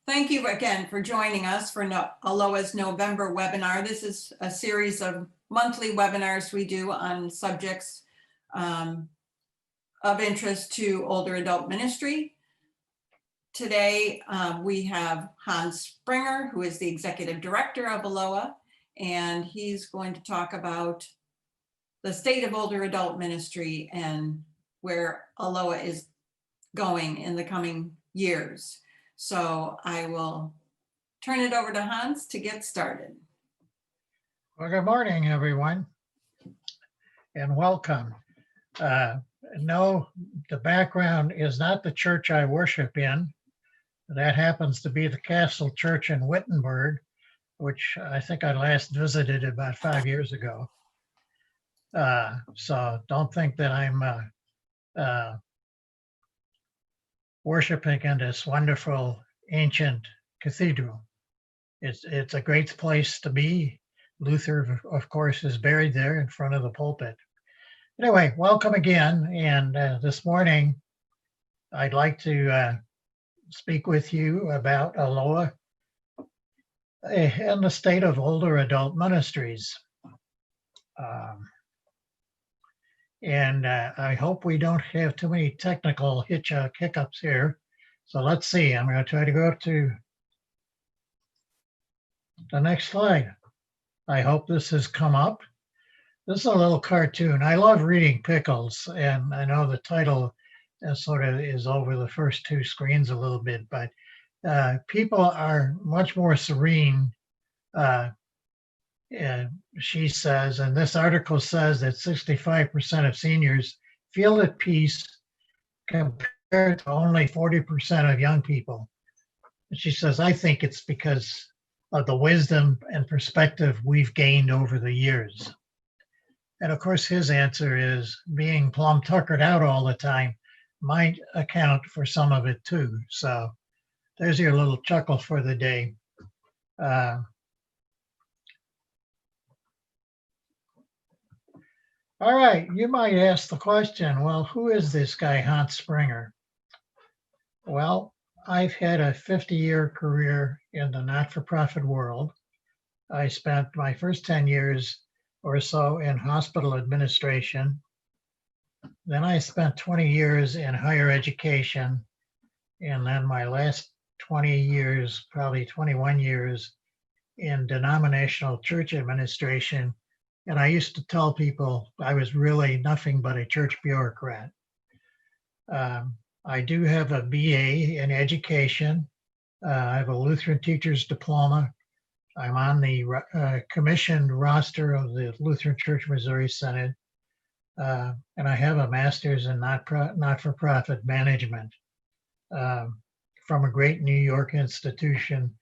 Thank you again for joining us for ALOA's November webinar. This is a series of monthly webinars we do on subjects of interest to older adult ministry. Today, we have Hans Springer, who is the Executive Director of ALOA, and he's going to talk about the state of older adult ministry and where ALOA is going in the coming years. So I will turn it over to Hans to get started. Well, good morning, everyone, and welcome. No, the background is not the church I worship in. That happens to be the Castle Church in Wittenberg, which I think I last visited about 5 years ago. So don't think that I'm worshiping in this wonderful ancient cathedral. It's a great place to be. Luther, of course, is buried there in front of the pulpit. Anyway, welcome again. And this morning, I'd like to speak with you about ALOA and the state of older adult ministries. I hope we don't have too many technical hiccups here. So let's see, I'm going to try to go to the next slide. I hope this has come up. This is a little cartoon. I love reading Pickles, and I know the title sort of is over the first two screens a little bit, but people are much more serene. And she says, and this article says that 65% of seniors feel at peace compared to only 40% of young people. And she says, I think it's because of the wisdom and perspective we've gained over the years. And of course, his answer is being plumb tuckered out all the time might account for some of it too. So there's your little chuckle for the day. All right, you might ask the question, well, who is this guy, Hans Springer? Well, I've had a 50-year career in the not-for-profit world. I spent my first 10 years or so in hospital administration. Then I spent 20 years in higher education. And then my last 20 years, probably 21 years in denominational church administration. And I used to tell people I was really nothing but a church bureaucrat. I do have a BA in education. I have a Lutheran teacher's diploma. I'm on the commissioned roster of the Lutheran Church Missouri Synod. And I have a master's in not-for-profit management from a great New York institution,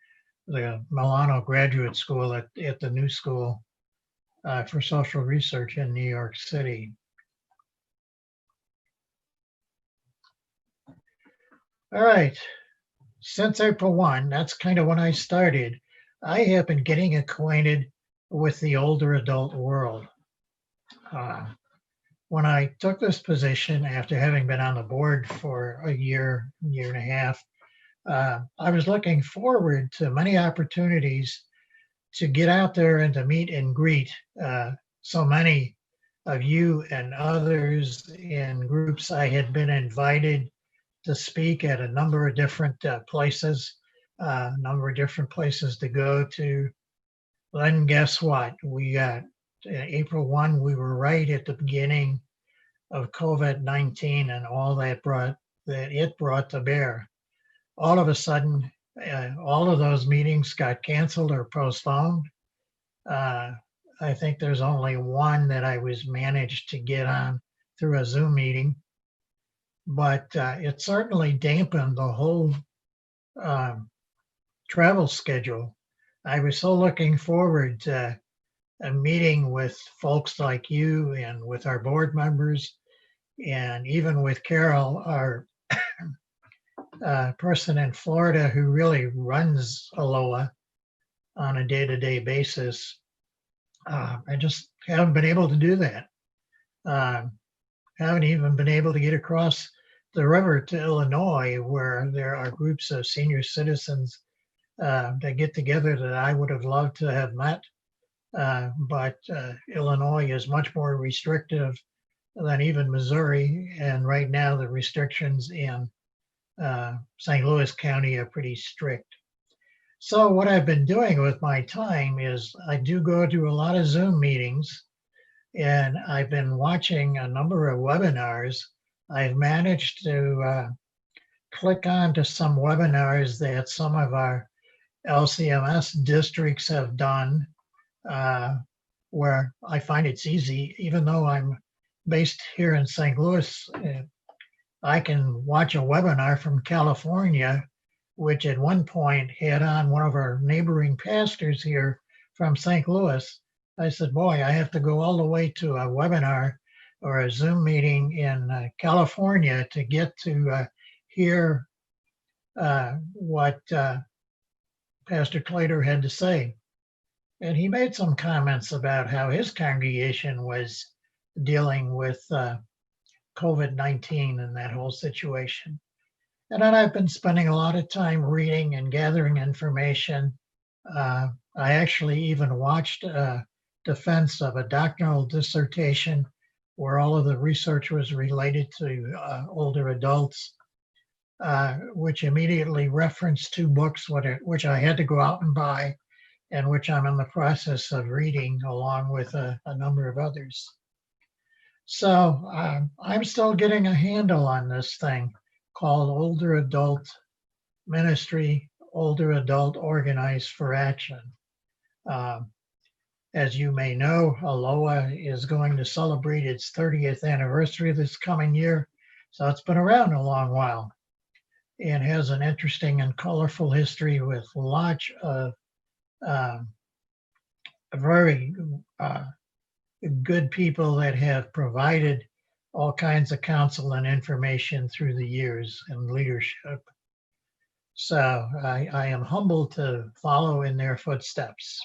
the Milano Graduate School at the New School for Social Research in New York City. All right, since April 1, that's kind of when I started, I have been getting acquainted with the older adult world. When I took this position after having been on the board for a year and a half, I was looking forward to many opportunities to get out there and to meet and greet so many of you and others in groups. I had been invited to speak at a number of different places, to go to. Then guess what? We got April 1, we were right at the beginning of COVID-19 and all that it brought to bear. All of a sudden, all of those meetings got canceled or postponed. I think there's only one that I was managed to get on through a Zoom meeting, but it certainly dampened the whole travel schedule. I was so looking forward to a meeting with folks like you and with our board members, and even with Carol, our person in Florida who really runs ALOA on a day-to-day basis. I just haven't been able to do that. Haven't even been able to get across the river to Illinois, where there are groups of senior citizens to get together that I would have loved to have met. But Illinois is much more restrictive than even Missouri. And right now, the restrictions in St. Louis County are pretty strict. So what I've been doing with my time is I do go to a lot of Zoom meetings, and I've been watching a number of webinars. I've managed to click on to some webinars that some of our LCMS districts have done, where I find it's easy, even though I'm based here in St. Louis, I can watch a webinar from California, which at one point had on one of our neighboring pastors here from St. Louis. I said, boy, I have to go all the way to a webinar or a Zoom meeting in California to get to hear what Pastor Clater had to say. And he made some comments about how his congregation was dealing with COVID-19 and that whole situation. And then I've been spending a lot of time reading and gathering information. I actually even watched a defense of a doctoral dissertation where all of the research was related to older adults, which immediately referenced two books, which I had to go out and buy, and which I'm in the process of reading along with a number of others. So I'm still getting a handle on this thing called Older Adult Ministry, Older Adult Organized for Action. As you may know, ALOA is going to celebrate its 30th anniversary this coming year. So it's been around a long while and has an interesting and colorful history with lots of very good people that have provided all kinds of counsel and information through the years and leadership. So I am humbled to follow in their footsteps.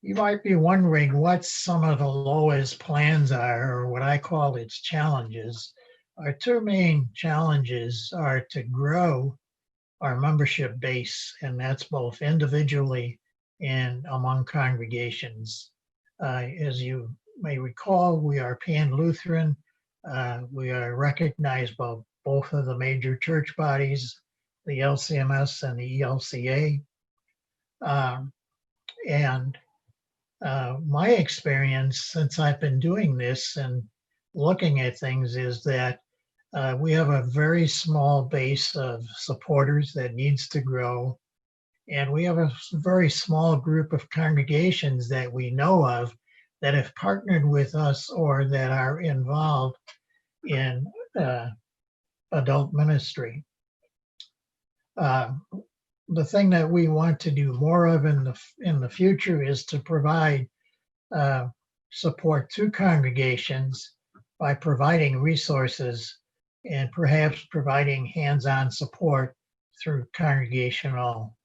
You might be wondering what some of ALOA's plans are, or what I call its challenges. Our two main challenges are to grow our membership base, and that's both individually and among congregations. As you may recall, we are Pan-Lutheran. We are recognized by both of the major church bodies, the LCMS and the ELCA. My experience since I've been doing this and looking at things is that we have a very small base of supporters that needs to grow. And we have a very small group of congregations that we know of that have partnered with us or that are involved in adult ministry. The thing that we want to do more of in the future is to provide support to congregations by providing resources and perhaps providing hands-on support through congregational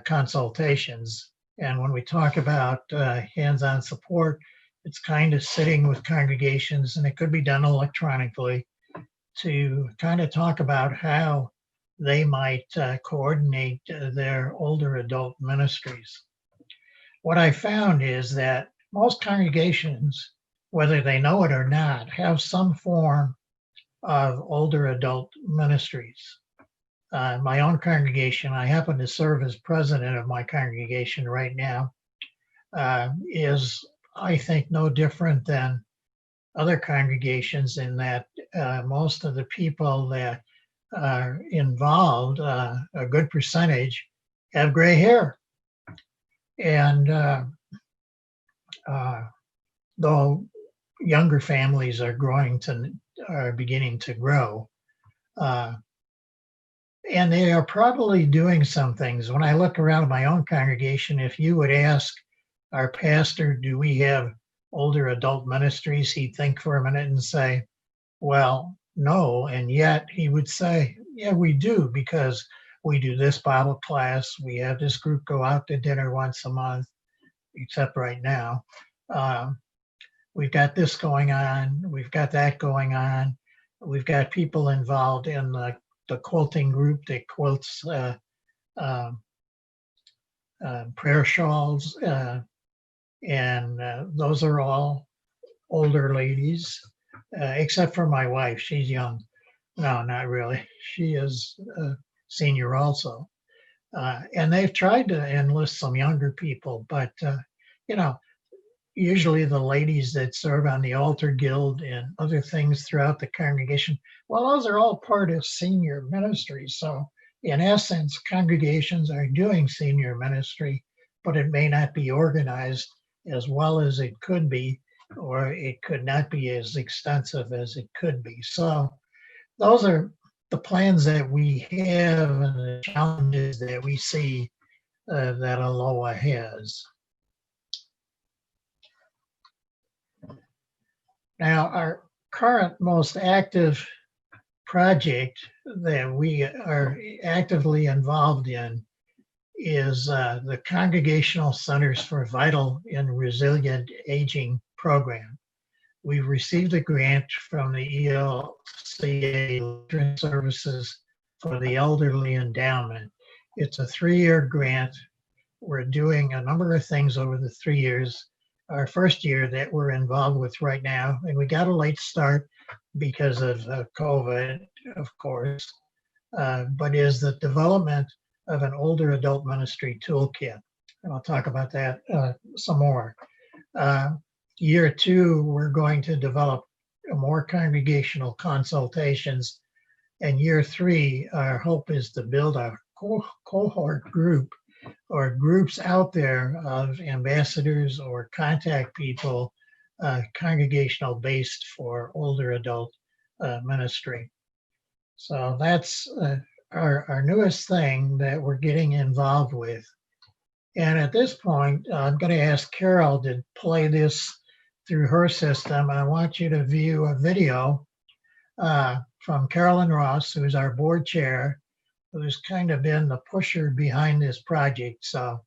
consultations. And when we talk about hands-on support, it's kind of sitting with congregations, and it could be done electronically, to kind of talk about how they might coordinate their older adult ministries. What I found is that most congregations, whether they know it or not, have some form of older adult ministries. My own congregation, I happen to serve as president of my congregation right now, is, I think, no different than other congregations in that most of the people that are involved, a good percentage, have gray hair. And though younger families are beginning to grow, and they are probably doing some things. When I look around my own congregation, if you would ask our pastor, do we have older adult ministries, he'd think for a minute and say, well, no. And yet he would say, yeah, we do, because we do this Bible class. We have this group go out to dinner once a month, except right now. We've got this going on. We've got that going on. We've got people involved in the quilting group that quilts uh, prayer shawls, and those are all older ladies, except for my wife. She's young. No, not really. She is a senior also. And they've tried to enlist some younger people, but, you know, usually the ladies that serve on the altar guild and other things throughout the congregation, well, those are all part of senior ministry. So in essence, congregations are doing senior ministry, but it may not be organized as well as it could be, or it could not be as extensive as it could be. So those are the plans that we have and the challenges that we see that ALOA has. Now, our current most active project that we are actively involved in is the Congregational Centers for Vital and Resilient Aging program. We've received a grant from the ELCA Lutheran Services for the Elderly Endowment. It's a 3-year grant. We're doing a number of things over the 3 years. Our first year that we're involved with right now, and we got a late start because of COVID, of course, but is the development of an older adult ministry toolkit. And I'll talk about that some more. Year 2, we're going to develop more congregational consultations. And year 3, our hope is to build a cohort group or groups out there of ambassadors or contact people, congregational based for older adult ministry. So that's our newest thing that we're getting involved with. And at this point, I'm going to ask Carol to play this through her system. I want you to view a video from Carolyn Ross, who's our board chair, who's kind of been the pusher behind this project. So,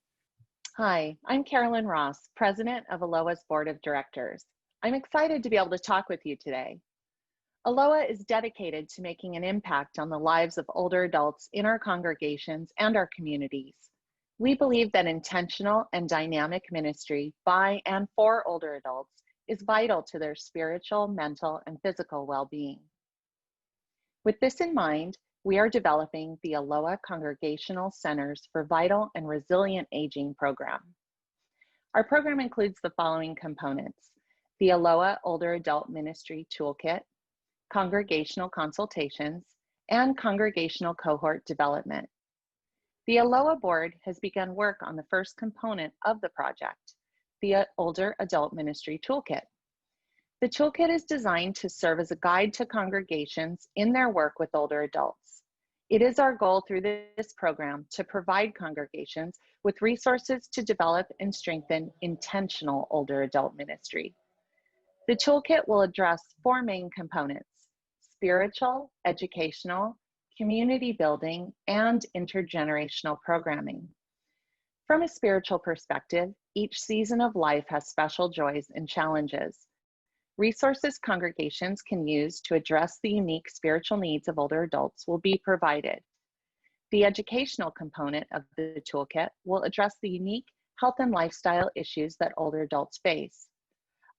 hi, I'm Carolyn Ross, president of ALOA's board of directors. I'm excited to be able to talk with you today. ALOA is dedicated to making an impact on the lives of older adults in our congregations and our communities. We believe that intentional and dynamic ministry by and for older adults is vital to their spiritual, mental, and physical well-being. With this in mind, we are developing the ALOA Congregational Centers for Vital and Resilient Aging program. Our program includes the following components: the ALOA Older Adult Ministry Toolkit, Congregational Consultations, and Congregational Cohort Development. The ALOA board has begun work on the first component of the project, the Older Adult Ministry Toolkit. The toolkit is designed to serve as a guide to congregations in their work with older adults. It is our goal through this program to provide congregations with resources to develop and strengthen intentional older adult ministry. The toolkit will address 4 main components: spiritual, educational, community building, and intergenerational programming. From a spiritual perspective, each season of life has special joys and challenges. Resources congregations can use to address the unique spiritual needs of older adults will be provided. The educational component of the toolkit will address the unique health and lifestyle issues that older adults face.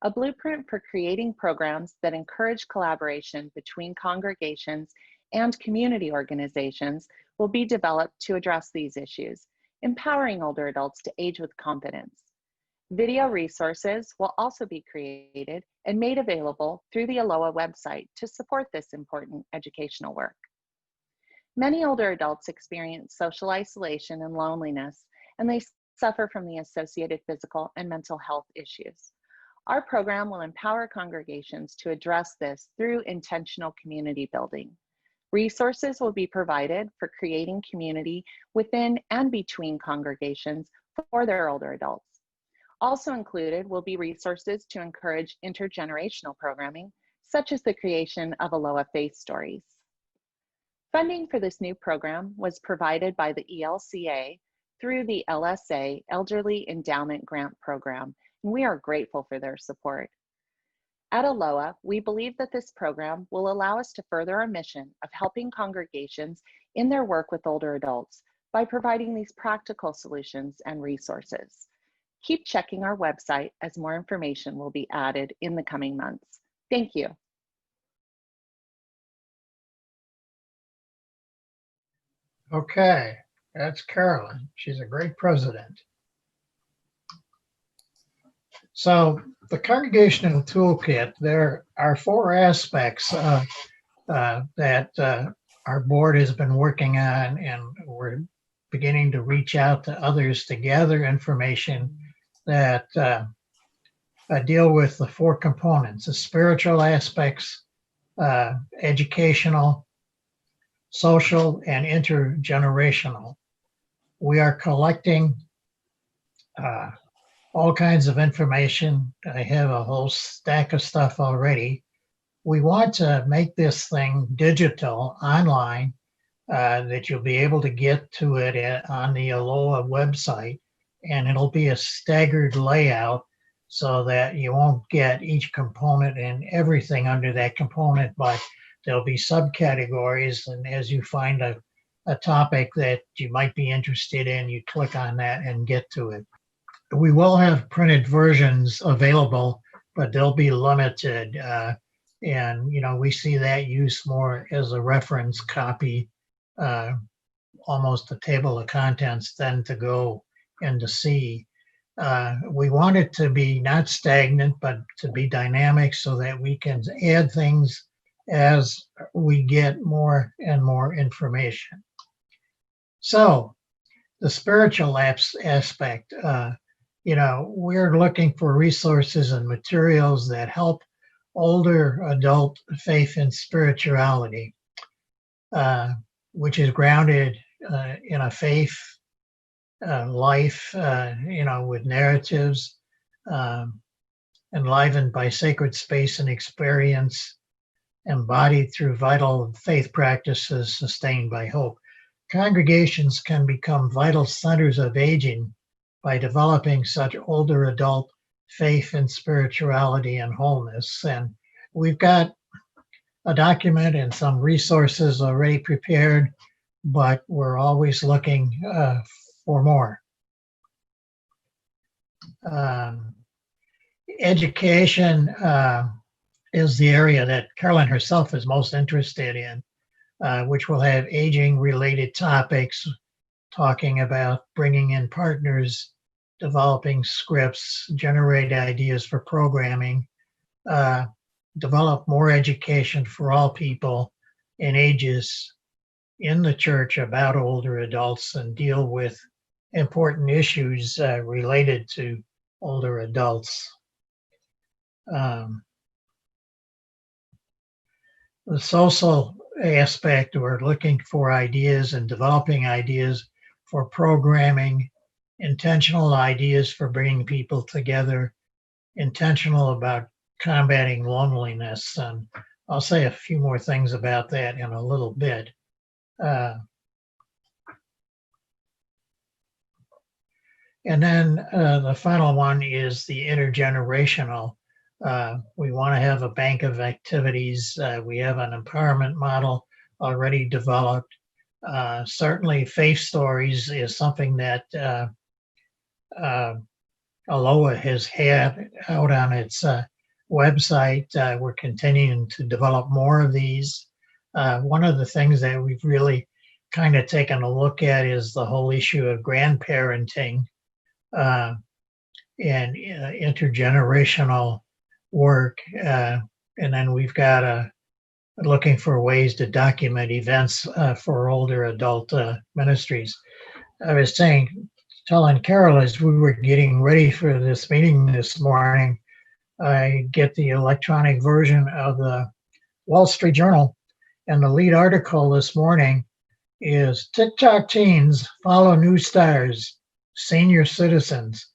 A blueprint for creating programs that encourage collaboration between congregations and community organizations will be developed to address these issues, empowering older adults to age with confidence. Video resources will also be created and made available through the ALOA website to support this important educational work. Many older adults experience social isolation and loneliness, and they suffer from the associated physical and mental health issues. Our program will empower congregations to address this through intentional community building. Resources will be provided for creating community within and between congregations for their older adults. Also included will be resources to encourage intergenerational programming, such as the creation of ALOA Faith Stories. Funding for this new program was provided by the ELCA through the LSA Elderly Endowment Grant Program, and we are grateful for their support. At ALOA, we believe that this program will allow us to further our mission of helping congregations in their work with older adults by providing these practical solutions and resources. Keep checking our website as more information will be added in the coming months. Thank you. Okay, that's Carolyn. She's a great president. So the Congregational Toolkit, there are 4 aspects that our board has been working on, and we're beginning to reach out to others to gather information that deal with the 4 components: the spiritual aspects, educational, social, and intergenerational. We are collecting all kinds of information. I have a whole stack of stuff already. We want to make this thing digital, online, that you'll be able to get to it on the ALOA website, and it'll be a staggered layout so that you won't get each component and everything under that component, but there'll be subcategories, and as you find a topic that you might be interested in, you click on that and get to it. We will have printed versions available, but they'll be limited. And, we see that use more as a reference copy, almost a table of contents than to go and to see. We want it to be not stagnant, but to be dynamic so that we can add things as we get more and more information. So the spiritual aspect, we're looking for resources and materials that help older adult faith and spirituality, which is grounded in a faith life, with narratives, enlivened by sacred space and experience, embodied through vital faith practices, sustained by hope. Congregations can become vital centers of aging by developing such older adult faith and spirituality and wholeness. And we've got a document and some resources already prepared, but we're always looking for more. Education is the area that Carolyn herself is most interested in, which will have aging-related topics, talking about bringing in partners, developing scripts, generate ideas for programming, develop more education for all people in ages in the church about older adults, and deal with important issues related to older adults. The social aspect, we're looking for ideas and developing ideas for programming, intentional ideas for bringing people together, intentional about combating loneliness. And I'll say a few more things about that in a little bit. And then the final one is the intergenerational. We want to have a bank of activities. We have an empowerment model already developed. Certainly faith stories is something that ALOA has had out on its website. We're continuing to develop more of these. One of the things that we've really kind of taken a look at is the whole issue of grandparenting and intergenerational work. And then we've got looking for ways to document events for older adult ministries. I was telling Carol as we were getting ready for this meeting this morning, I get the electronic version of the Wall Street Journal, and the lead article this morning is TikTok teens follow new stars, senior citizens.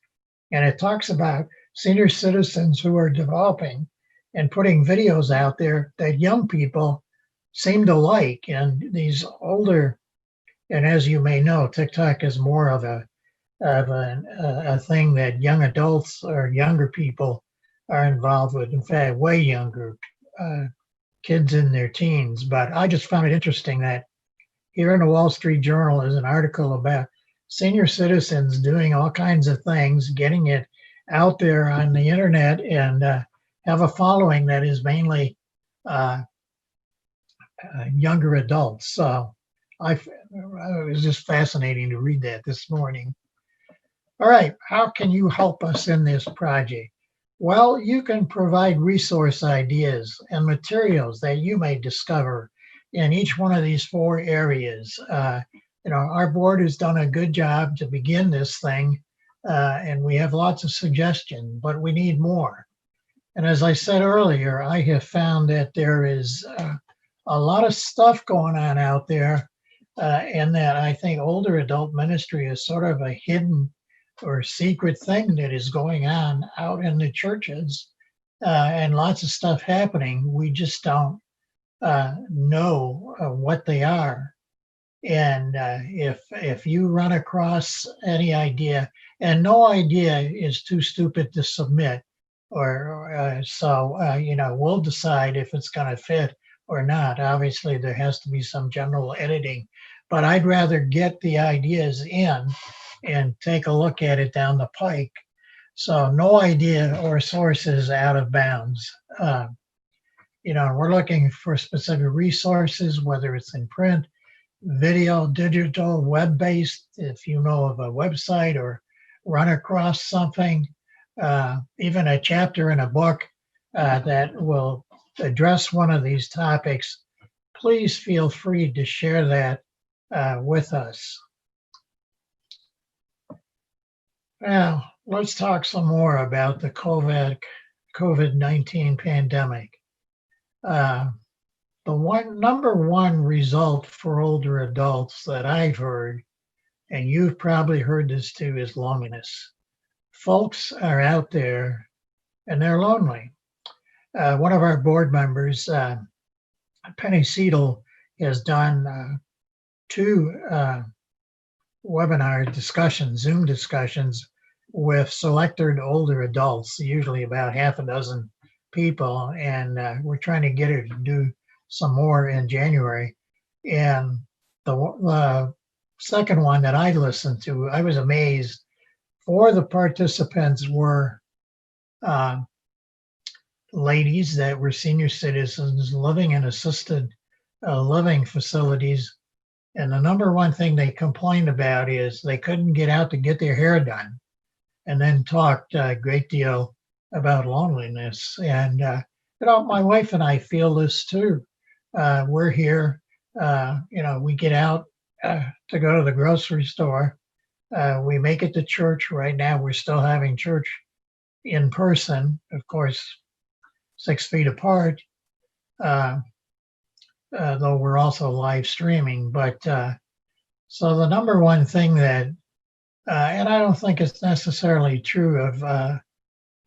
And it talks about senior citizens who are developing and putting videos out there that young people seem to like. And these older, and as you may know, TikTok is more of a thing that young adults or younger people are involved with, in fact, way younger kids in their teens. But I just found it interesting that here in the Wall Street Journal is an article about senior citizens doing all kinds of things, getting it out there on the internet, and have a following that is mainly younger adults. So it was just fascinating to read that this morning. All right, how can you help us in this project? Well, you can provide resource ideas and materials that you may discover in each one of these 4 areas. Our board has done a good job to begin this thing, and we have lots of suggestions, but we need more. And as I said earlier, I have found that there is a lot of stuff going on out there, and that I think older adult ministry is sort of a hidden or secret thing that is going on out in the churches, and lots of stuff happening. We just don't know what they are. And if you run across any idea, and no idea is too stupid to submit, we'll decide if it's going to fit or not. Obviously, there has to be some general editing, but I'd rather get the ideas in and take a look at it down the pike. So no idea or source is out of bounds. We're looking for specific resources, whether it's in print, video, digital, web-based, if you know of a website or run across something, even a chapter in a book that will address one of these topics, please feel free to share that with us. Now, let's talk some more about the COVID-19 pandemic. The number one result for older adults that I've heard, and you've probably heard this too, is loneliness. Folks are out there and they're lonely. One of our board members, Penny Seidel, has done 2 webinar discussions, Zoom discussions with selected older adults, usually about half a dozen people, and we're trying to get her to do some more in January. And the second one that I listened to, I was amazed. 4 of the participants were ladies that were senior citizens living in assisted living facilities. And the number one thing they complained about is they couldn't get out to get their hair done, and then talked a great deal about loneliness. And, my wife and I feel this too. We're here, we get out to go to the grocery store. We make it to church. Right now, we're still having church in person, of course, 6 feet apart, though we're also live streaming. But so the number one thing that, and I don't think it's necessarily true of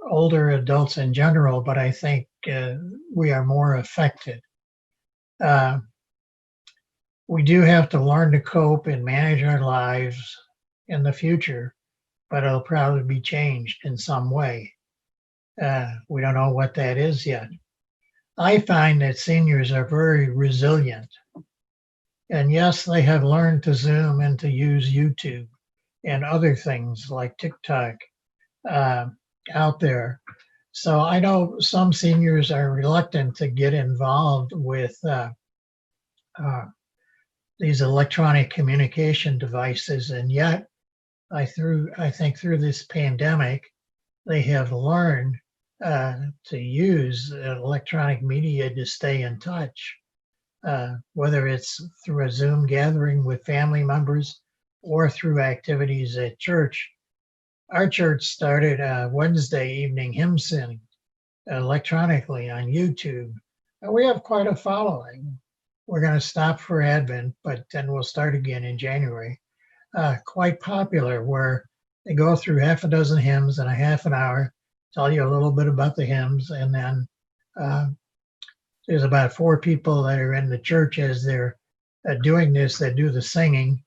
older adults in general, but I think we are more affected. We do have to learn to cope and manage our lives in the future, but it'll probably be changed in some way. We don't know what that is yet. I find that seniors are very resilient. And yes, they have learned to Zoom and to use YouTube and other things like TikTok out there. So I know some seniors are reluctant to get involved with these electronic communication devices, and yet I think through this pandemic, they have learned to use electronic media to stay in touch, whether it's through a Zoom gathering with family members or through activities at church. Our church started Wednesday evening hymn singing electronically on YouTube, and we have quite a following. We're going to stop for Advent, but then we'll start again in January. Quite popular, where they go through half a dozen hymns in a half an hour, tell you a little bit about the hymns, and then there's about 4 people that are in the church as they're doing this that do the singing.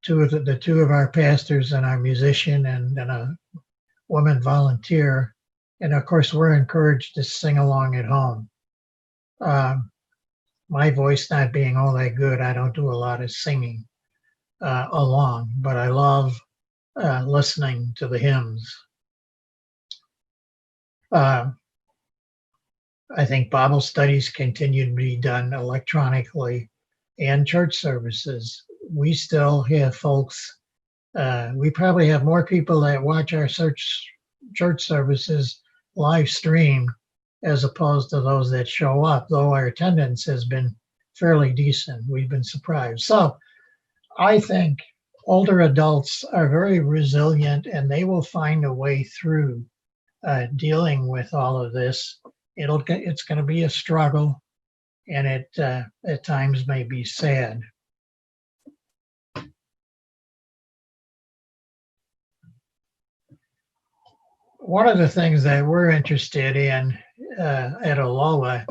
2 of our pastors and our musician, and then women volunteer. And of course, we're encouraged to sing along at home. My voice not being all that good, I don't do a lot of singing along, but I love listening to the hymns. I think Bible studies continue to be done electronically, and church services. We still have folks, we probably have more people that watch our church services live stream as opposed to those that show up, though our attendance has been fairly decent. We've been surprised. So I think older adults are very resilient, and they will find a way through dealing with all of this. It's going to be a struggle, and it at times may be sad. One of the things that we're interested in at ALOA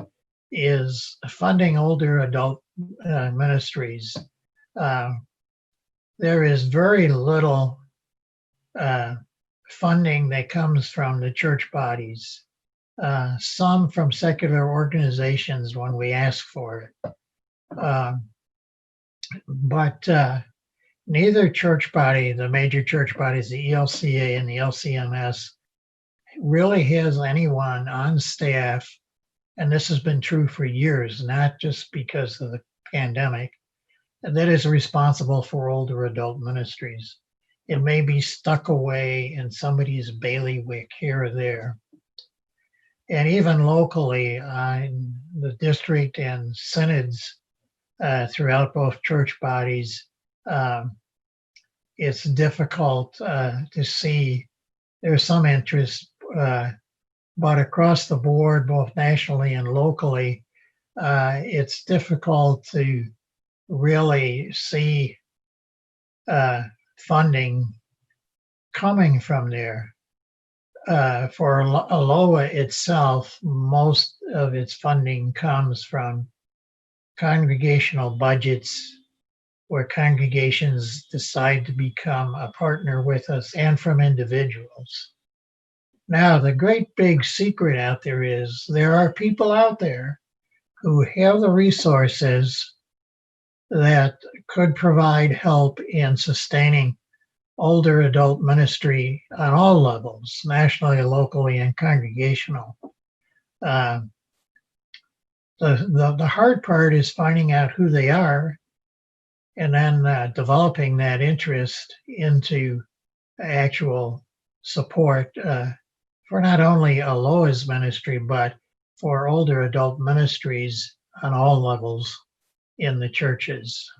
is funding older adult ministries. There is very little funding that comes from the church bodies, some from secular organizations when we ask for it. But neither church body, the major church bodies, the ELCA and the LCMS, really has anyone on staff, and this has been true for years, not just because of the pandemic, that is responsible for older adult ministries. It may be stuck away in somebody's bailiwick here or there. And even locally, in the district and synods throughout both church bodies, it's difficult to see. There's some interest, but across the board, both nationally and locally, it's difficult to really see funding coming from there. For ALOA itself, most of its funding comes from congregational budgets, where congregations decide to become a partner with us, and from individuals. Now, the great big secret out there is there are people out there who have the resources that could provide help in sustaining older adult ministry on all levels, nationally, locally, and congregational. The hard part is finding out who they are, and then developing that interest into actual support for not only ALOA's ministry, but for older adult ministries on all levels in the churches.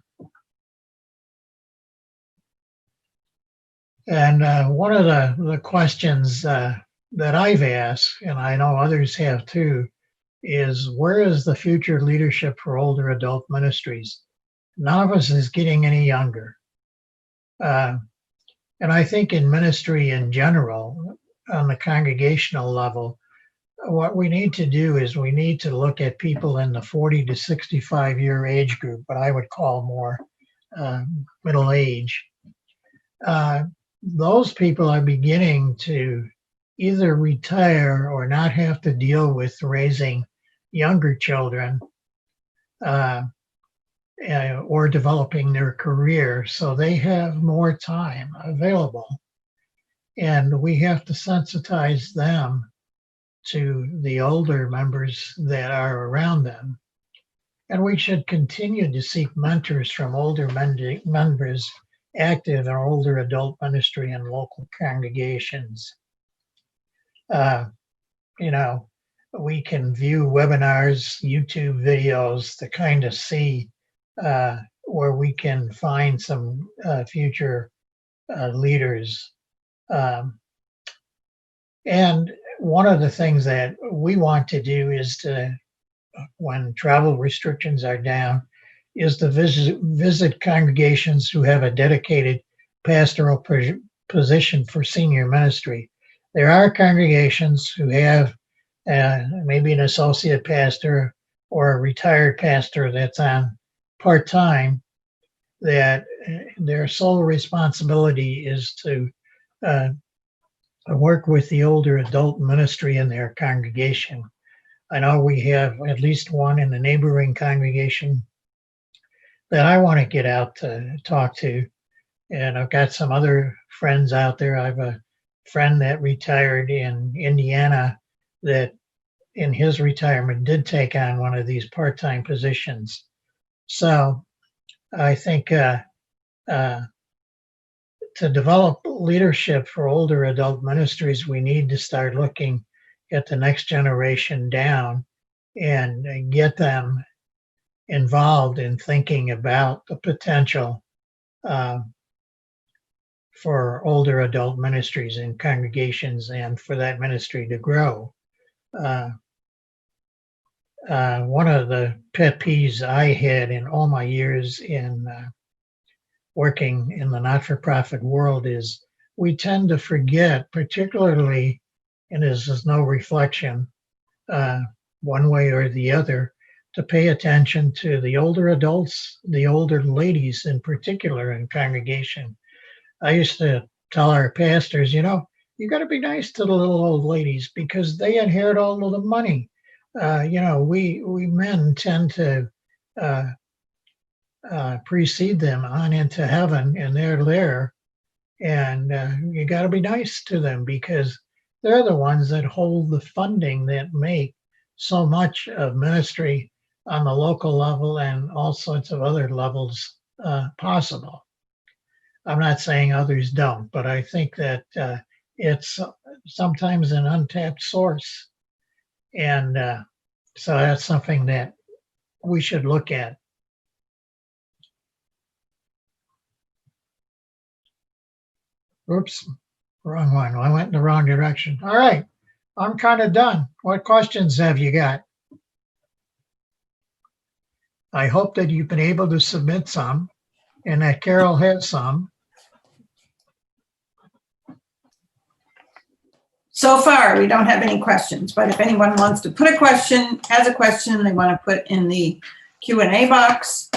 And one of the questions that I've asked, and I know others have too, is where is the future leadership for older adult ministries? None of us is getting any younger. And I think in ministry in general, on the congregational level, what we need to do is we need to look at people in the 40 to 65 year age group, what I would call more middle age. Those people are beginning to either retire or not have to deal with raising younger children or developing their career, so they have more time available. And we have to sensitize them to the older members that are around them. And we should continue to seek mentors from older members active in older adult ministry and local congregations. We can view webinars, YouTube videos to kind of see where we can find some future leaders. And one of the things that we want to do is to, when travel restrictions are down, is to visit congregations who have a dedicated pastoral position for senior ministry. There are congregations who have maybe an associate pastor or a retired pastor that's on part-time, that their sole responsibility is to I work with the older adult ministry in their congregation. I know we have at least one in the neighboring congregation that I want to get out to talk to. And I've got some other friends out there. I have a friend that retired in Indiana that in his retirement did take on one of these part-time positions. So I think to develop leadership for older adult ministries, we need to start looking at the next generation down and get them involved in thinking about the potential for older adult ministries and congregations and for that ministry to grow. One of the pet peeves I had in all my years in working in the not-for-profit world is we tend to forget, particularly, and this is no reflection one way or the other, to pay attention to the older adults, the older ladies in particular in congregation. I used to tell our pastors, you got to be nice to the little old ladies because they inherit all of the money. We men tend to precede them on into heaven, and they're there. And you got to be nice to them because they're the ones that hold the funding that make so much of ministry on the local level and all sorts of other levels possible. I'm not saying others don't, but I think that it's sometimes an untapped source. And so that's something that we should look at. Oops, wrong one. I went in the wrong direction. All right, I'm kind of done. What questions have you got? I hope that you've been able to submit some and that Carol has some. So far, we don't have any questions, but if anyone wants to put a question, has a question they want to put in the Q&A box.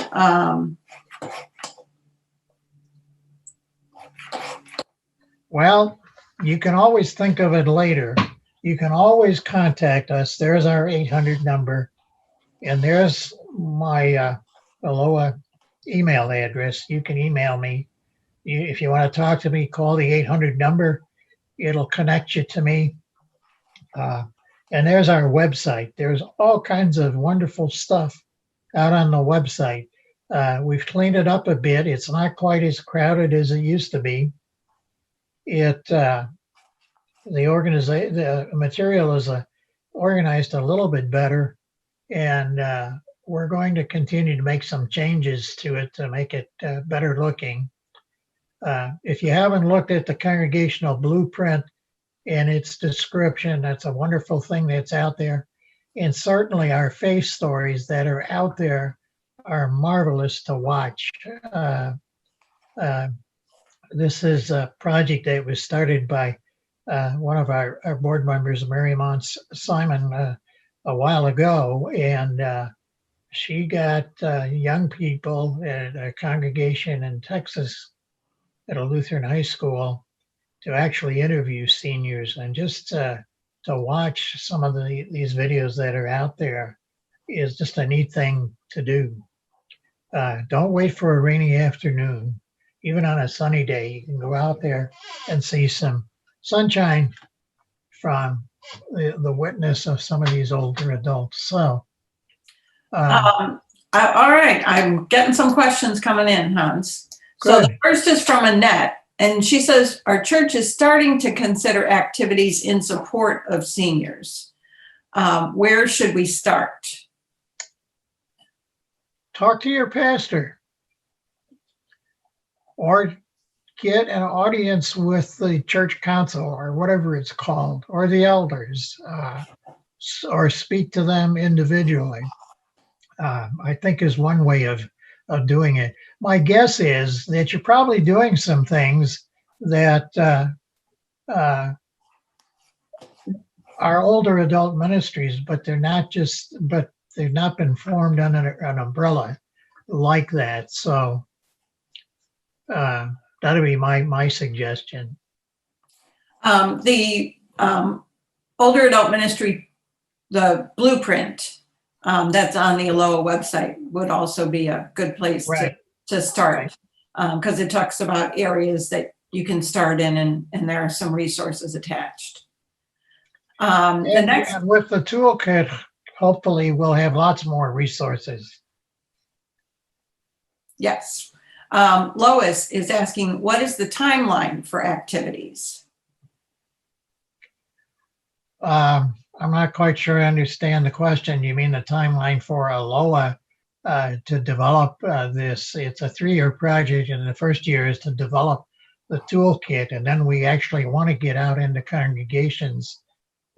Well, you can always think of it later. You can always contact us. There's our 800 number, and there's my Aloha email address. You can email me. If you want to talk to me, call the 800 number. It'll connect you to me. And there's our website. There's all kinds of wonderful stuff out on the website. We've cleaned it up a bit. It's not quite as crowded as it used to be. The material is organized a little bit better, and we're going to continue to make some changes to it to make it better looking. If you haven't looked at the congregational blueprint and its description, that's a wonderful thing that's out there. And certainly our faith stories that are out there are marvelous to watch. This is a project that was started by one of our board members, Mary Mons Simon, a while ago. And she got young people at a congregation in Texas at a Lutheran high school to actually interview seniors, and just to watch some of these videos that are out there is just a neat thing to do. Don't wait for a rainy afternoon. Even on a sunny day, you can go out there and see some sunshine from the witness of some of these older adults. So, all right, I'm getting some questions coming in, Hans. So Good. the first is from Annette, and she says, our church is starting to consider activities in support of seniors. Where should we start? Talk to your pastor, or get an audience with the church council or whatever it's called, or the elders, or speak to them individually. I think is one way of doing it. My guess is that you're probably doing some things that are older adult ministries, but they've not been formed under an umbrella like that. So that'd be my suggestion. The older adult ministry, the blueprint that's on the Aloha website would also be a good place Right. to start. Right. Because it talks about areas that you can start in, and there are some resources attached. The And, next, and with the toolkit, hopefully we'll have lots more resources. yes. Lois is asking, what is the timeline for activities? I'm not quite sure I understand the question. You mean the timeline for ALOA to develop this? It's a 3-year project, and the first year is to develop the toolkit, and then we actually want to get out into congregations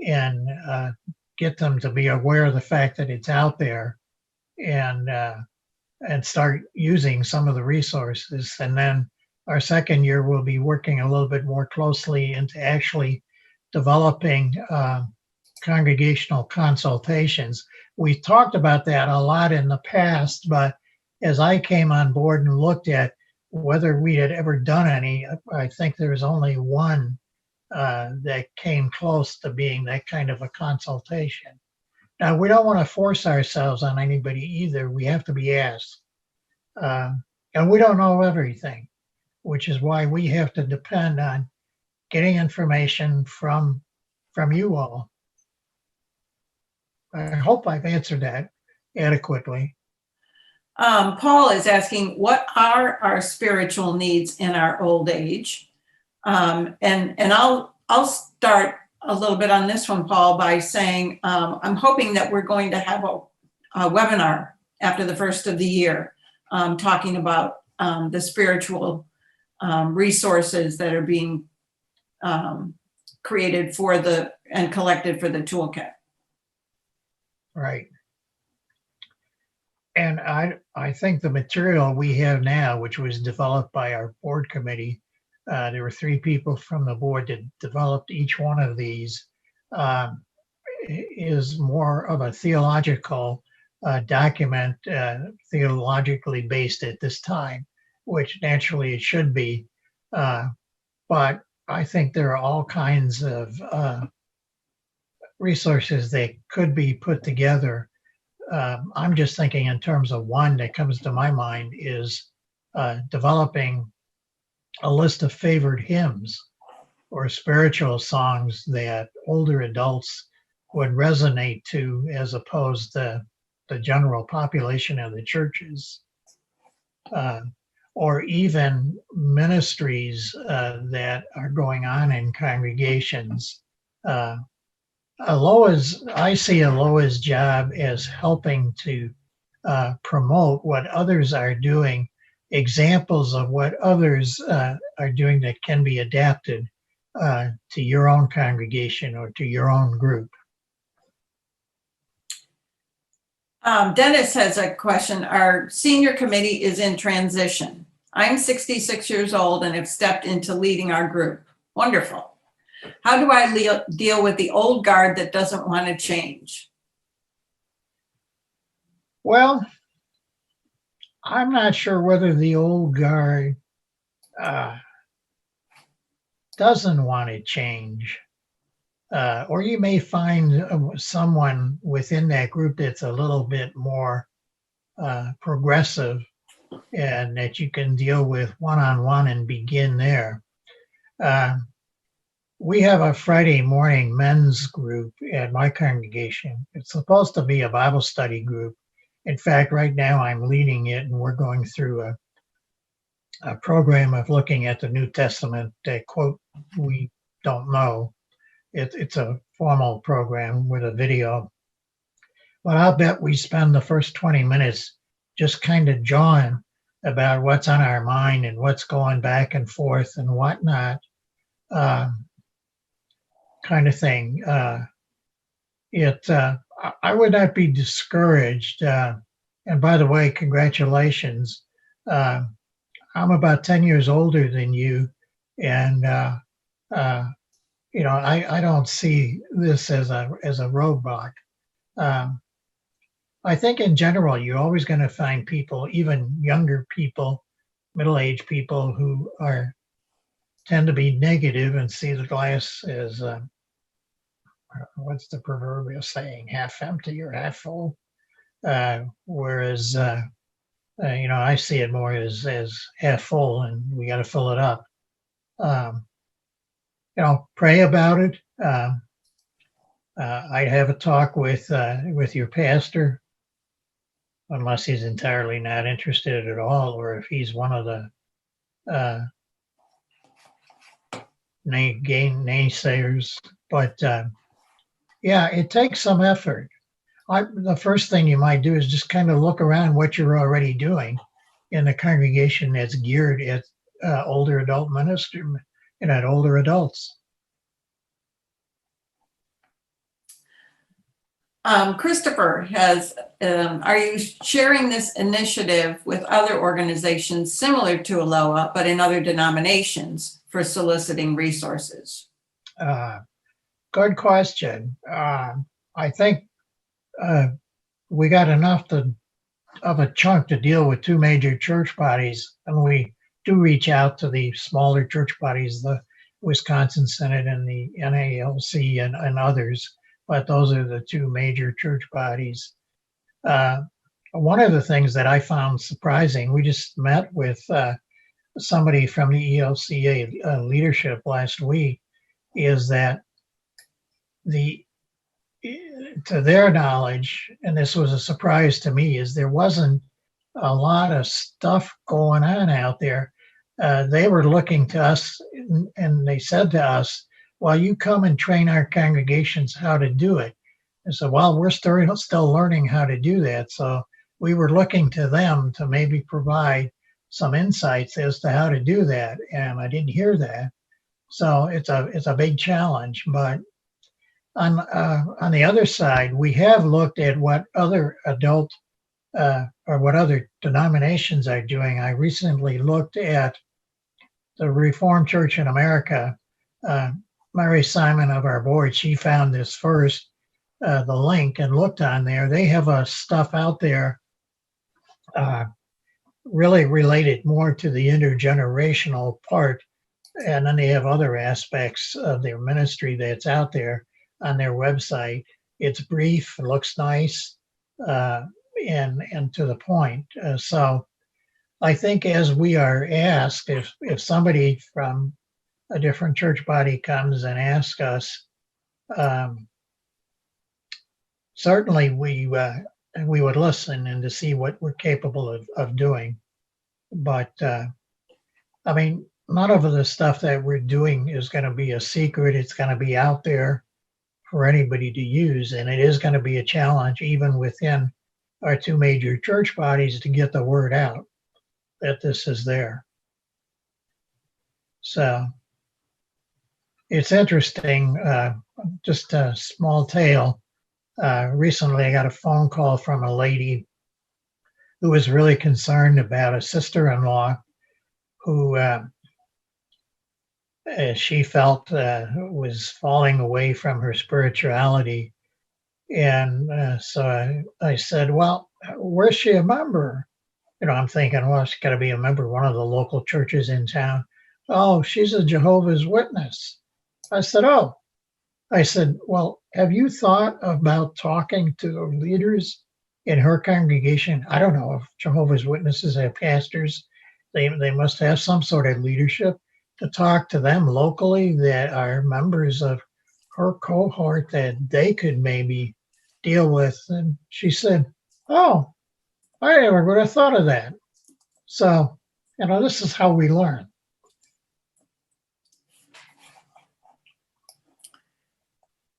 and get them to be aware of the fact that it's out there, and start using some of the resources. And then our second year, we'll be working a little bit more closely into actually developing congregational consultations. We talked about that a lot in the past, but as I came on board and looked at whether we had ever done any, I think there was only one that came close to being that kind of a consultation. Now, we don't want to force ourselves on anybody either. We have to be asked. And we don't know everything, which is why we have to depend on getting information from you all. I hope I've answered that adequately. Paul is asking, what are our spiritual needs in our old age? And I'll start a little bit on this one, Paul, by saying I'm hoping that we're going to have a webinar after the first of the year talking about the spiritual resources that are being created for and collected for the toolkit. Right. And I think the material we have now, which was developed by our board committee, there were 3 people from the board that developed each one of these, is more of a theological document, theologically based at this time, which naturally it should be. But I think there are all kinds of resources that could be put together. I'm just thinking in terms of one that comes to my mind is developing a list of favorite hymns or spiritual songs that older adults would resonate to, as opposed to the general population of the churches, or even ministries that are going on in congregations. I see Aloha's job as helping to promote what others are doing, examples of what others are doing that can be adapted to your own congregation or to your own group. Dennis has a question. Our senior committee is in transition. I'm 66 years old and have stepped into leading our group. Wonderful. How do I deal with the old guard that doesn't want to change? Well, I'm not sure whether the old guard doesn't want to change. Or you may find someone within that group that's a little bit more progressive and that you can deal with one-on-one and begin there. We have a Friday morning men's group at my congregation. It's supposed to be a Bible study group. In fact, right now I'm leading it, and we're going through a program of looking at the New Testament that, quote, we don't know. It's a formal program with a video. But I'll bet we spend the first 20 minutes just kind of jawing about what's on our mind and what's going back and forth and whatnot, kind of thing. I would not be discouraged. And by the way, congratulations. I'm about 10 years older than you, and I don't see this as a roadblock. I think in general, you're always going to find people, even younger people, middle-aged people, who are tend to be negative and see the glass as, what's the proverbial saying, half empty or half full. Whereas, I see it more as half full, and we got to fill it up. Pray about it. I'd have a talk with your pastor, unless he's entirely not interested at all, or if he's one of the naysayers. But yeah, it takes some effort. The first thing you might do is just kind of look around what you're already doing in a congregation that's geared at older adult ministry and at older adults. Christopher are you sharing this initiative with other organizations similar to ALOA, but in other denominations for soliciting resources? Good question. I think we got enough of a chunk to deal with two major church bodies, and we do reach out to the smaller church bodies, the Wisconsin Synod and the NALC and others, but those are the two major church bodies. One of the things that I found surprising, we just met with somebody from the ELCA leadership last week, is that to their knowledge, and this was a surprise to me, is there wasn't a lot of stuff going on out there. They were looking to us, and they said to us, well, you come and train our congregations how to do it. And so, well, we're still learning how to do that. So we were looking to them to maybe provide some insights as to how to do that. And I didn't hear that. So it's a big challenge. But on the other side, we have looked at what other adult or what other denominations are doing. I recently looked at the Reformed Church in America. Mary Simon of our board, she found this first, the link, and looked on there. They have stuff out there really related more to the intergenerational part. And then they have other aspects of their ministry that's out there on their website. It's brief, it looks nice, and to the point. So I think as we are asked, if somebody from a different church body comes and asks us, certainly we would listen and to see what we're capable of doing. But I mean, none of the stuff that we're doing is going to be a secret. It's going to be out there for anybody to use, and it is going to be a challenge even within our two major church bodies to get the word out that this is there. So it's interesting, just a small tale. Recently, I got a phone call from a lady who was really concerned about a sister-in-law who she felt was falling away from her spirituality. And so I said, well, where's she a member? I'm thinking, well, she's got to be a member of one of the local churches in town. Oh, she's a Jehovah's Witness. I said, well, have you thought about talking to the leaders in her congregation? I don't know if Jehovah's Witnesses have pastors. They must have some sort of leadership to talk to them locally that are members of her cohort that they could maybe deal with. And she said, oh, I never would have thought of that. So, this is how we learn.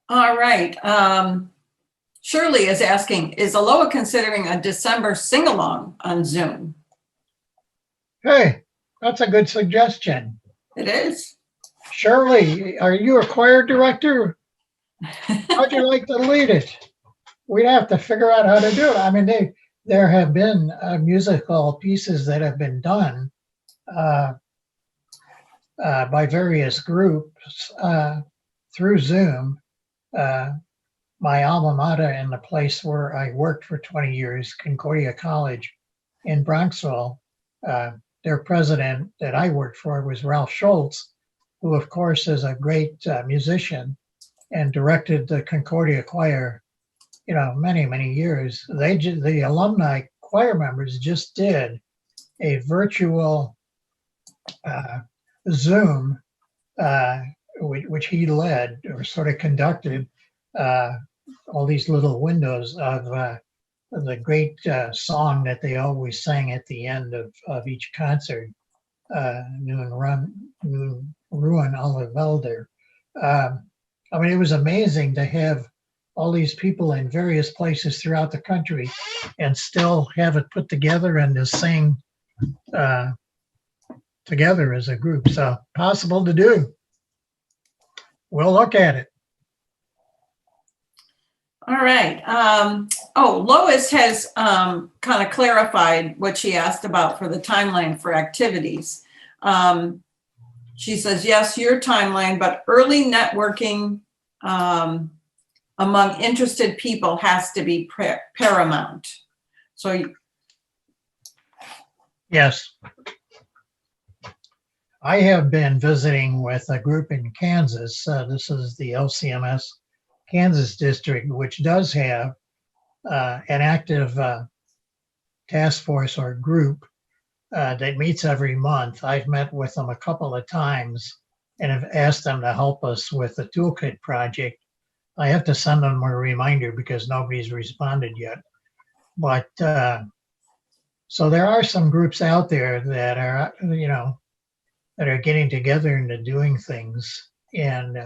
All right. Shirley is asking, is ALOA considering a December sing-along on Zoom? Hey, that's a good suggestion. It is. Shirley, are you a choir director? How'd you like to lead it? We'd have to figure out how to do it. I mean, there have been musical pieces that have been done by various groups through Zoom. My alma mater and the place where I worked for 20 years, Concordia College in Bronxville, their president that I worked for was Ralph Schultz, who of course is a great musician and directed the Concordia Choir, many, many years. The alumni choir members just did a virtual Zoom, which he led or sort of conducted, all these little windows of the great song that they always sang at the end of each concert, Nun Ruin alle Wälder. I mean, it was amazing to have all these people in various places throughout the country and still have it put together and to sing together as a group. So possible to do. We'll look at it. All right. Lois has kind of clarified what she asked about for the timeline for activities. She says, yes, your timeline, but early networking among interested people has to be paramount. So yes. I have been visiting with a group in Kansas. This is the LCMS Kansas district, which does have an active task force or group that meets every month. I've met with them a couple of times and have asked them to help us with the Toolkit project. I have to send them a reminder because nobody's responded yet. But so there are some groups out there that are, that are getting together and doing things. And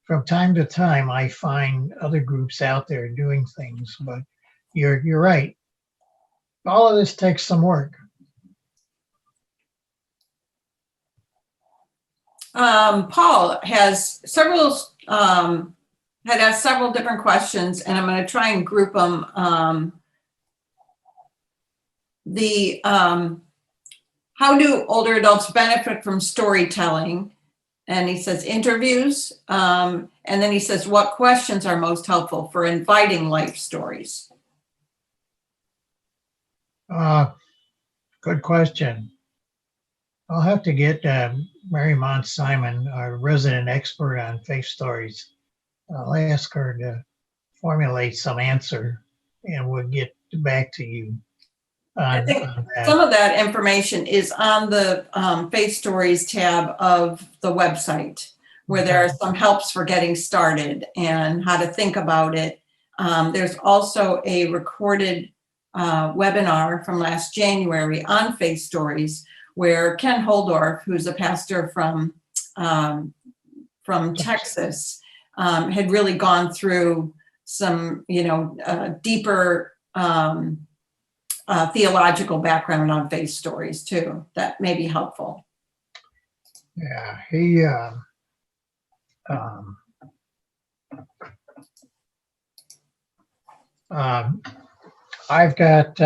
from time to time, I find other groups out there doing things, but you're right. All of this takes some work. Paul has several, had asked several different questions, and I'm going to try and group them. How do older adults benefit from storytelling? And he says interviews. And then he says, what questions are most helpful for inviting life stories? Good question. I'll have to get Mary Mont Simon, our resident expert on faith stories. I'll ask her to formulate some answer and we'll get back to you. I think some of that information is on the Faith Stories tab of the website, where there are some helps for getting started and how to think about it. There's also a recorded webinar from last January on Faith Stories, where Ken Holdorf, who's a pastor from Texas, had really gone through some, deeper theological background on faith stories too. That may be helpful. Yeah, he I've got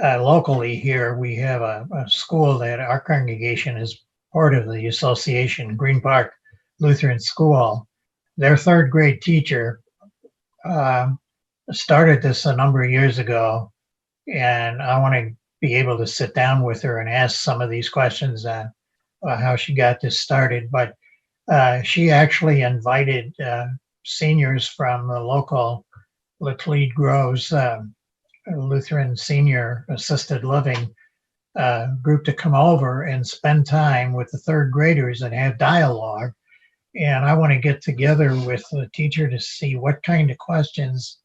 locally here, we have a school that our congregation is part of, the association, Green Park Lutheran School. Their third grade teacher started this a number of years ago, and I want to be able to sit down with her and ask some of these questions on how she got this started. But she actually invited seniors from the local Laclede Groves Lutheran Senior Assisted Living group to come over and spend time with the third graders and have dialogue. And I want to get together with the teacher to see what kind of questions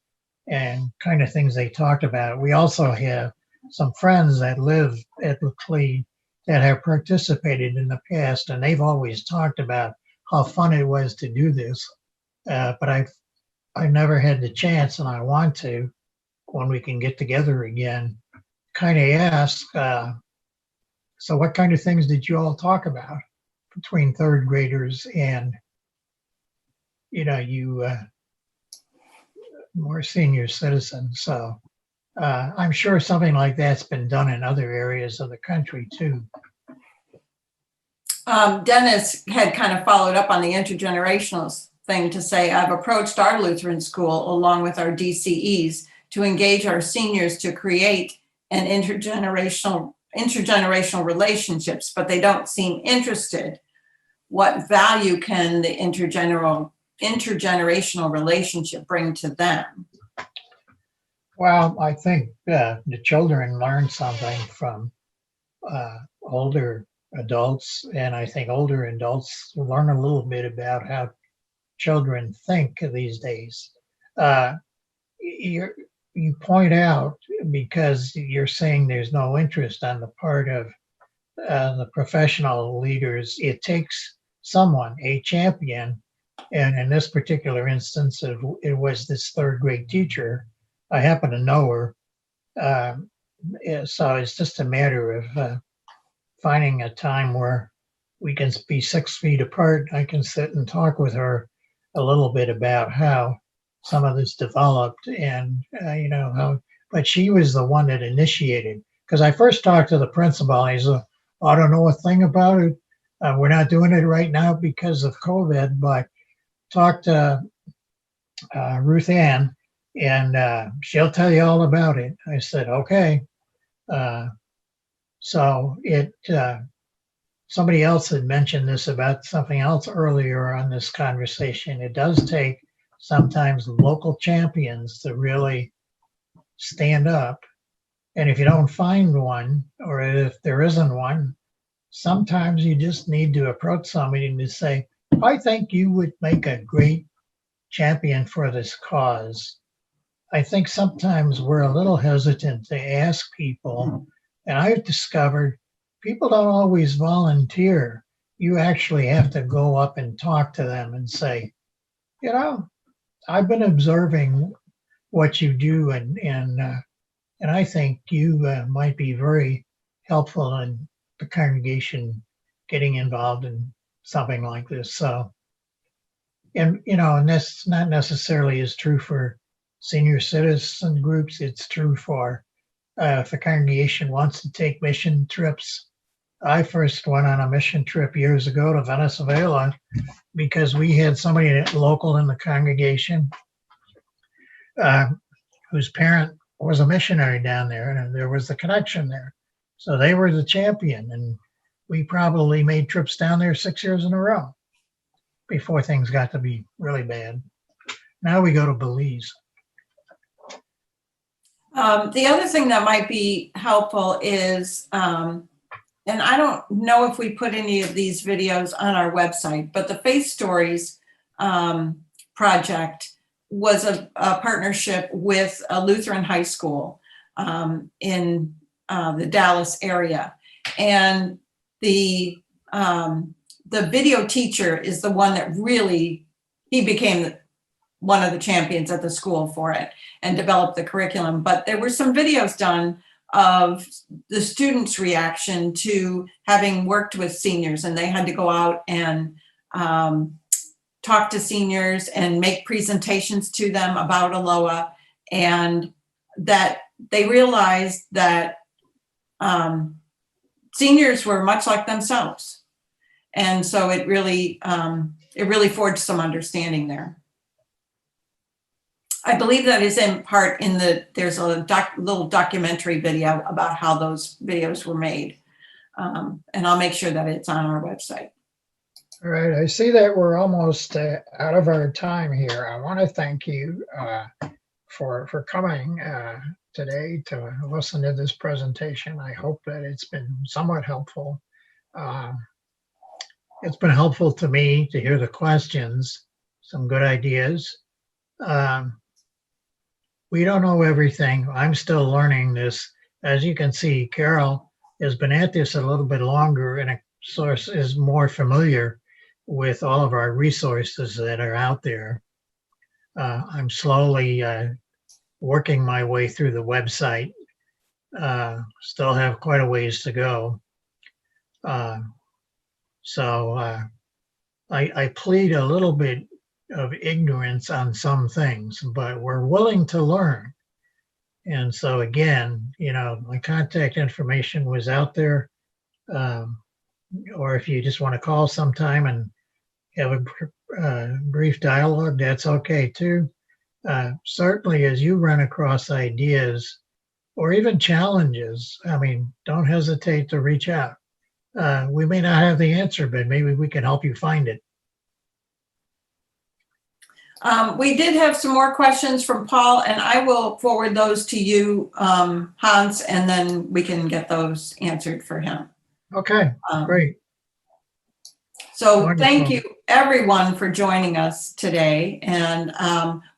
and kind of things they talked about. We also have some friends that live at Laclede that have participated in the past, and they've always talked about how fun it was to do this. But I've never had the chance, and I want to, when we can get together again, kind of ask, so what kind of things did you all talk about between third graders and, you more senior citizens? So I'm sure something like that's been done in other areas of the country too. Dennis had kind of followed up on the intergenerational thing to say, I've approached our Lutheran school along with our DCEs to engage our seniors to create an intergenerational intergenerational relationships, but they don't seem interested. What value can the intergenerational relationship bring to them? Well, I think the children learn something from older adults, and I think older adults learn a little bit about how children think these days. You point out, because you're saying there's no interest on the part of the professional leaders, it takes someone, a champion, and in this particular instance, it was this third grade teacher. I happen to know her. So it's just a matter of finding a time where we can be 6 feet apart. I can sit and talk with her a little bit about how some of this developed, and how, but she was the one that initiated, because I first talked to the principal. He said, I don't know a thing about it. We're not doing it right now because of COVID, but talk to Ruth Ann, and she'll tell you all about it. I said, okay. So somebody else had mentioned this about something else earlier on this conversation. It does take sometimes local champions to really stand up. And if you don't find one, or if there isn't one, sometimes you just need to approach somebody and to say, I think you would make a great champion for this cause. I think sometimes we're a little hesitant to ask people, and I've discovered people don't always volunteer. You actually have to go up and talk to them and say, I've been observing what you do, and I think you might be very helpful in the congregation getting involved in something like this. So, and that's not necessarily is true for senior citizen groups. It's true for if the congregation wants to take mission trips. I first went on a mission trip years ago to Venezuela because we had somebody local in the congregation whose parent was a missionary down there, and there was the connection there. So they were the champion, and we probably made trips down there 6 years in a row before things got to be really bad. Now we go to Belize. The other thing that might be helpful is, and I don't know if we put any of these videos on our website, but the Faith Stories project was a partnership with a Lutheran high school in the Dallas area. And the video teacher is the one that really, he became one of the champions at the school for it and developed the curriculum. But there were some videos done of the students' reaction to having worked with seniors, and they had to go out and talk to seniors and make presentations to them about Aloha, and that they realized that seniors were much like themselves. And so it really forged some understanding there. I believe that is in part in there's a little documentary video about how those videos were made. And I'll make sure that it's on our website. All right, I see that we're almost out of our time here. I want to thank you for coming today to listen to this presentation. I hope that it's been somewhat helpful. It's been helpful to me to hear the questions, some good ideas. We don't know everything. I'm still learning this. As you can see, Carol has been at this a little bit longer and is more familiar with all of our resources that are out there. I'm slowly working my way through the website. Still have quite a ways to go. So I plead a little bit of ignorance on some things, but we're willing to learn. And so again, my contact information was out there. Or if you just want to call sometime and have a brief dialogue, that's okay too. Certainly as you run across ideas, or even challenges, I mean, don't hesitate to reach out. We may not have the answer, but maybe we can help you find it. We did have some more questions from Paul, and I will forward those to you, Hans, and then we can get those answered for him. Okay, great. So thank Wonderful. you, everyone, for joining us today. And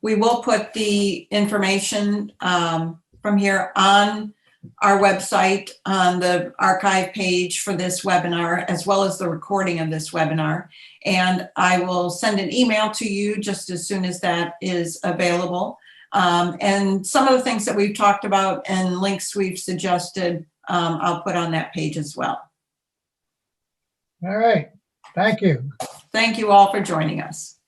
we will put the information from here on our website, on the archive page for this webinar, as well as the recording of this webinar. And I will send an email to you just as soon as that is available. And some of the things that we've talked about and links we've suggested, I'll put on that page as well. All right. Thank you. Thank you all for joining us.